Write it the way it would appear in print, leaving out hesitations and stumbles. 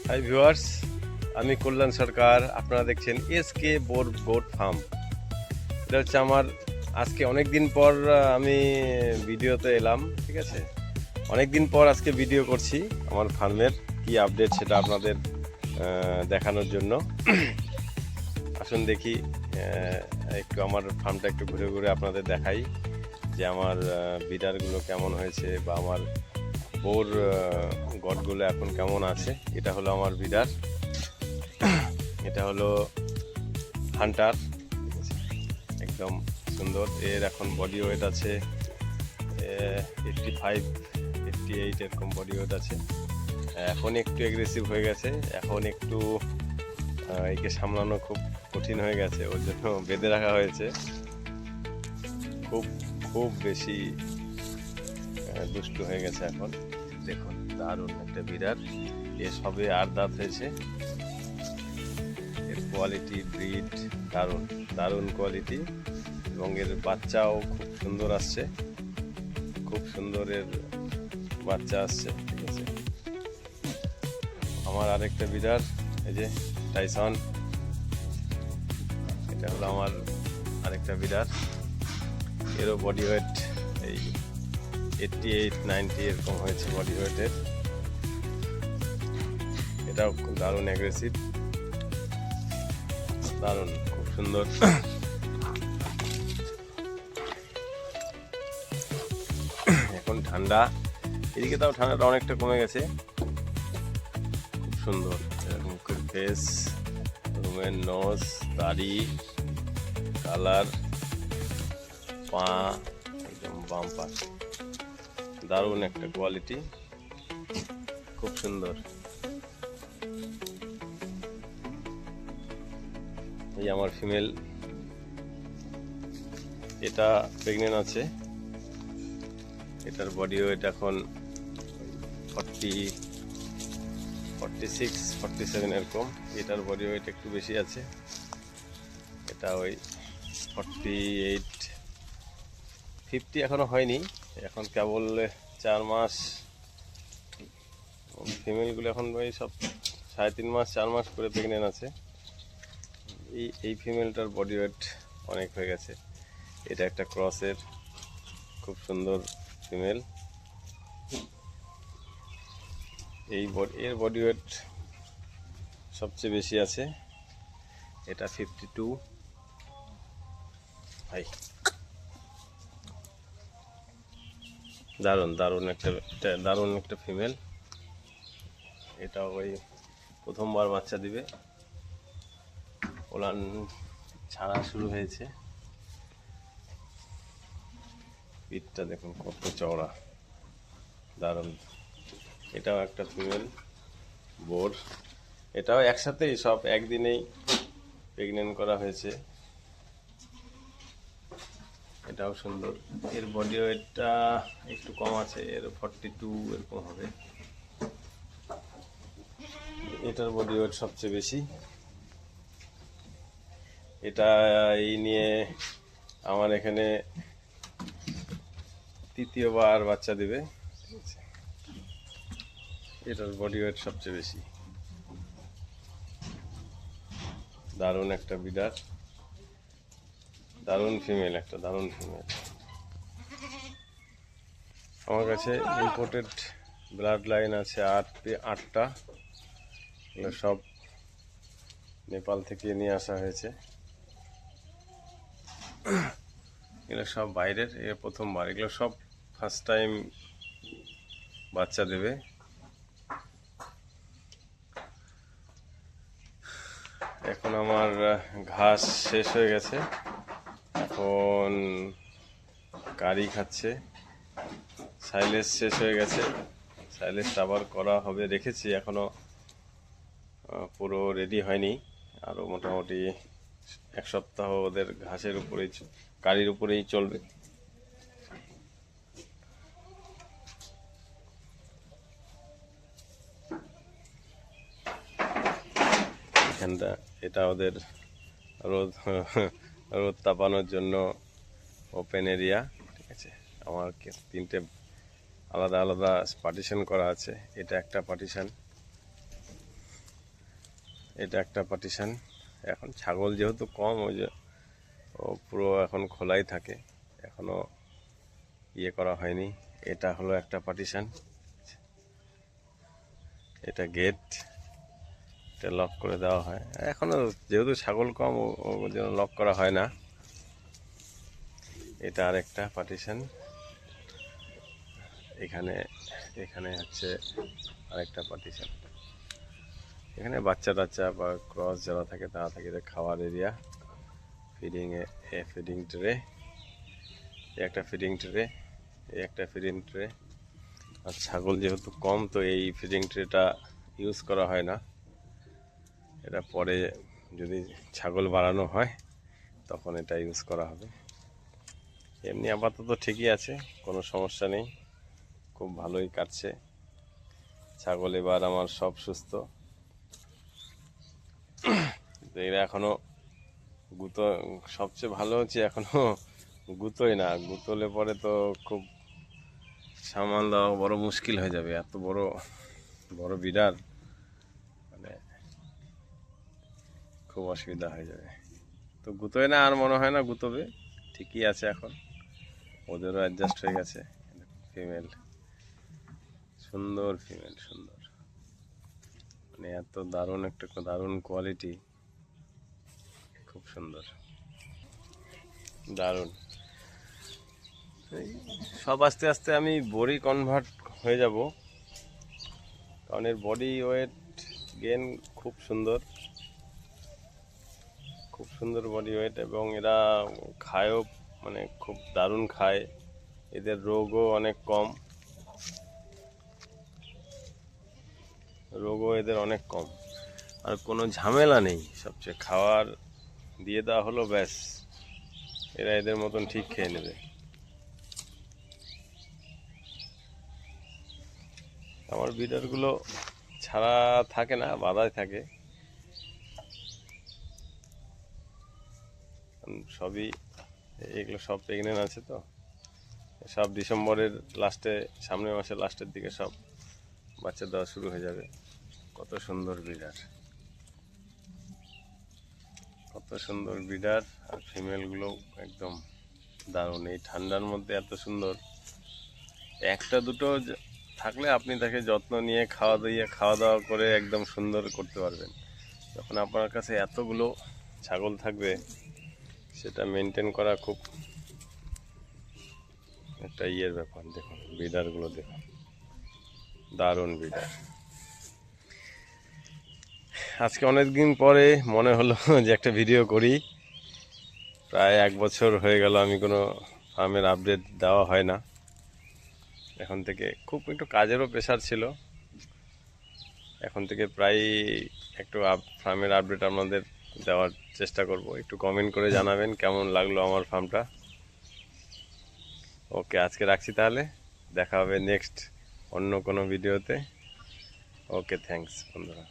Hi viewers, আমি কল্যাণ সরকার। আপনারা দেখছেন এসকে বোর গোট ফার্ম। এটা হচ্ছে আমার আজকে অনেক দিন পর আমি ভিডিওতে এলাম। ঠিক আছে, অনেক দিন পর আজকে ভিডিও করছি আমার ফার্মের কি আপডেট সেটা আপনাদের দেখানোর জন্য। আসুন দেখি, একটু আমার ফার্মটা একটু ঘুরে ঘুরে আপনাদের দেখাই যে আমার বিডারগুলো কেমন হয়েছে বা আমার বোর গটগুলো এখন কেমন আছে। এটা হলো আমার বিডার, এটা হলো হান্টার, একদম সুন্দর। এর এখন বডি ওয়েট আছে 85-88 এরকম বডি ওয়েট আছে। এখন একটু অ্যাগ্রেসিভ হয়ে গেছে, এখন একটু একে সামলানো খুব কঠিন হয়ে গেছে, ওর জন্য বেঁধে রাখা হয়েছে। খুব খুব বেশি দুষ্টু হয়ে গেছে এখন। দেখুন, দারুণ একটা বিড়াল। এ সবে 8 দাঁত হয়েছে। এর কোয়ালিটি, ব্রিড দারুণ দারুণ কোয়ালিটি, এবং এর বাচ্চাও খুব সুন্দর আসছে, খুব সুন্দর এর বাচ্চা আসছে। ঠিক আছে, আমার আরেকটা বিড়াল, এই যে টাইসন, এটা হলো আমার আরেকটা বিড়াল। এরও বডি ওয়েট এই 88-90 এরকম হয়েছে বডি ওয়েটের। এটাও খুব দারুণ অ্যাগ্রেসিভ, দারুণ, খুব সুন্দর। এখন ঠান্ডা, এদিকে তাও ঠান্ডাটা অনেকটা কমে গেছে। খুব সুন্দর মুখের ফেস, রুমের নোজ, দাড়ি, কালার, পা একদম বাম্পার, দারুণ একটা কোয়ালিটি, খুব সুন্দর। এই আমার ফিমেল, এটা প্রেগনেন্ট আছে। এটার বডি ওয়েট এখন 46-47 এরকম। এটার বডি ওয়েট একটু বেশি আছে, এটা ওই 48-50 এখনো হয়নি, এখন কেবল 4 মাস। ফিমেলগুলো এখন ওই সব 3.5 মাস 4 মাস করে প্রেগনেন্ট আছে। এই ফিমেলটার বডি ওয়েট অনেক হয়ে গেছে। এটা একটা ক্রসের খুব সুন্দর ফিমেল। এর বডি ওয়েট সবচেয়ে বেশি আছে, এটা 52। ভাই দারুণ দারুণ একটা, দারুণ একটা ফিমেল। এটা ওই প্রথমবার বাচ্চা দিবে, ওলান ছাড়া শুরু হয়েছে। পিঠটা দেখুন কত চওড়া, দারুণ। এটাও একটা ফিমেল বোর, এটাও একসাথেই সব একদিনেই প্রেগনেন্ট করা হয়েছে। এটাও সুন্দর। এর বডি ওয়েটটা একটু কম আছে, এর 42 এরকম হবে। এটার বডি ওয়েট সবচেয়ে বেশি। এটা এই নিয়ে আমার এখানে তৃতীয়বার বাচ্চা দিবে। এটার বডি ওয়েট সবচেয়ে বেশি, দারুণ একটা বিড়াল, দারুণ ফিমেল, একটা দারুণ ফিমেল। আমার কাছে ইম্পোর্টেড ব্লাড লাইন আছে 8টা, এগুলো সব নেপাল থেকে নিয়ে আসা হয়েছে। এগুলো সব বাইরের, এ প্রথমবার, এগুলো সব ফার্স্ট টাইম বাচ্চা দেবে। এখন আমার ঘাস শেষ হয়ে গেছে, এখন কারি খাচ্ছে। সাইলেজ শেষ হয়ে গেছে, সাইলেজ আবার করা হবে, রেখেছি এখনো পুরো রেডি হয়নি। আরও মোটামুটি 1 সপ্তাহ ওদের ঘাসের উপরেই, কারির উপরেই চলবে। এখানটা এটা ওদের রোদ রোদ তাপানোর জন্য ওপেন এরিয়া। ঠিক আছে, আমার 3টে আলাদা আলাদা পার্টিশন করা আছে, এটা একটা পার্টিশন, এটা একটা পার্টিশন। এখন ছাগল যেহেতু কম, ওই যে ও পুরো এখন খোলাই থাকে, এখনো ইয়ে করা হয়নি। এটা হলো একটা পার্টিশন, এটা গেট, এটা লক করে দেওয়া হয়। এখনো যেহেতু ছাগল কম, ওর জন্য লক করা হয় না। এটা আরেকটা পার্টিশন। এখানে এখানে হচ্ছে আরেকটা পার্টিশন। এখানে বাচ্চা টাচ্চা বা ক্রস যারা থাকে তারা থাকে। এটা খাওয়ার এরিয়া, ফিডিং ট্রে, একটা ফিডিং ট্রে, একটা ফিডিং ট্রে। আর ছাগল যেহেতু কম, তো এই ফিডিং ট্রেটা ইউজ করা হয় না। এটা পরে যদি ছাগল বাড়ানো হয় তখন এটা ইউজ করা হবে। এমনি আপাতত ঠিকই আছে, কোনো সমস্যা নেই, খুব ভালোই কাটছে ছাগল। এবার আমার সব সুস্থ। এরা এখনো গুঁতো, সবচেয়ে ভালো হচ্ছে এখনো গুঁতোই না। গুঁতোলে পরে তো খুব সামাল দেওয়া বড় মুশকিল হয়ে যাবে। এত বড় বড় বিড়াল, মানে খুব অসুবিধা হয়ে যাবে। তো গুঁতোয় না, আর মনে হয় না গুঁতোবে, ঠিকই আছে এখন। ওদেরও অ্যাডজাস্ট হয়ে গেছে। ফিমেল, সুন্দর ফিমেল, সুন্দর, মানে এত দারুণ একটা দারুণ কোয়ালিটি, খুব সুন্দর, দারুণ। সব আস্তে আস্তে আমি বড়ি কনভার্ট হয়ে যাব, কারণ এর বডি ওয়েট গেন খুব সুন্দর, খুব সুন্দর বডি ওয়েট। এবং এরা খায়ও, মানে খুব দারুণ খায়। এদের রোগও অনেক কম, রোগও এদের অনেক কম, আর কোনো ঝামেলা নেই। সবচেয়ে খাওয়ার দিয়ে দেওয়া হলো, ব্যাস এরা এদের মতন ঠিক খেয়ে নেবে। আমার বিড়ালগুলো ছাড়া থাকে না, বাঁধাই থাকে। সবই, এগুলো সব প্রেগনেন্ট আছে, তো সব ডিসেম্বরের লাস্টে, সামনের মাসের লাস্টের দিকে সব বাচ্চা দেওয়া শুরু হয়ে যাবে। কত সুন্দর বিড়াল, কত সুন্দর বিড়াল। আর ফিমেলগুলো একদম দারুণ। এই ঠান্ডার মধ্যে এত সুন্দর। একটা দুটো থাকলে আপনি তাকে যত্ন নিয়ে খাওয়া দাওয়া করে একদম সুন্দর করতে পারবেন। যখন আপনার কাছে এতগুলো ছাগল থাকবে, সেটা মেনটেন করা খুব একটা ইয়ের ব্যাপার। দেখুন বিড়ালগুলো, দেখুন দারুণ বিড়াল। আজকে অনেক দিন পরে মনে হলো যে একটা ভিডিও করি। প্রায় 1 বছর হয়ে গেল আমি কোনো ফার্মের আপডেট দেওয়া হয় না। এখন থেকে খুব একটু কাজেরও প্রেশার ছিল। এখন থেকে প্রায় একটু ফার্মের আপডেট আপনাদের দেওয়ার চেষ্টা করব। একটু কমেন্ট করে জানাবেন কেমন লাগলো আমার ফার্মটা। ওকে, আজকে রাখছি তাহলে, দেখা হবে নেক্সট অন্য কোনো ভিডিওতে। ওকে, থ্যাঙ্কস বন্ধুরা।